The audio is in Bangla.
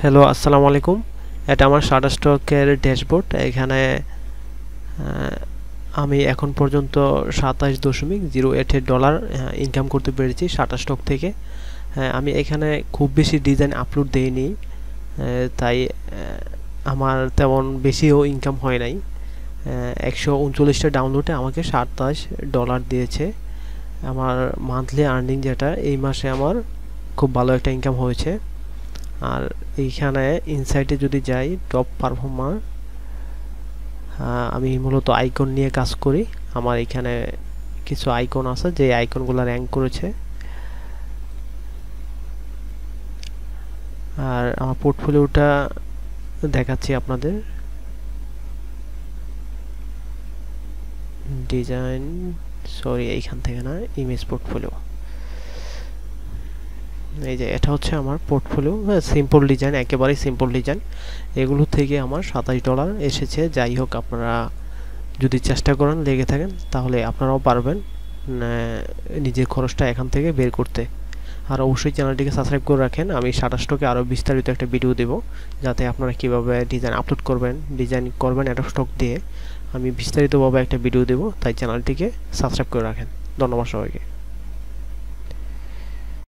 হ্যালো, আসসালামু আলাইকুম। এটা আমার শাটারস্টকের ড্যাশবোর্ড। এখানে আমি এখন পর্যন্ত 27.08 ডলার ইনকাম করতে পেরেছি শাটারস্টক থেকে। আমি এখানে খুব বেশি ডিজাইন আপলোড দেইনি, তাই আমার তেমন বেশিও ইনকাম হয় নাই। 139টা ডাউনলোডে আমাকে $27 দিয়েছে। আমার মান্থলি আর্নিং যেটা, এই মাসে আমার খুব ভালো একটা ইনকাম হয়েছে। আর এইখানে ইনসাইটে যদি যাই, টপ পারফর্মার, আমি মূলত আইকন নিয়ে কাজ করি। আমার এখানে কিছু আইকন আছে যে আইকনগুলো র্যাঙ্ক করেছে। আর আমার পোর্টফোলিওটা দেখাচ্ছি আপনাদের। ডিজাইন, সরি এইখান থেকে না, ইমেজ পোর্টফোলিও। এই যে এটা হচ্ছে আমার পোর্টফোলিও, সিম্পল ডিজাইন, একেবারেই সিম্পল ডিজাইন। এগুলো থেকে আমার $27 এসেছে। যাই হোক, আপনারা যদি চেষ্টা করেন, লেগে থাকেন, তাহলে আপনারাও পারবেন নিজের খরচটা এখান থেকে বের করতে। আর অবশ্যই চ্যানেলটিকে সাবস্ক্রাইব করে রাখেন। আমি শাটারস্টকে আরও বিস্তারিত একটা ভিডিও দেব, যাতে আপনারা কীভাবে ডিজাইন আপলোড করবেন, ডিজাইন করবেন অ্যাডোবস্টক দিয়ে, আমি বিস্তারিতভাবে একটা ভিডিও দেব। তাই চ্যানেলটিকে সাবস্ক্রাইব করে রাখেন। ধন্যবাদ সবাইকে।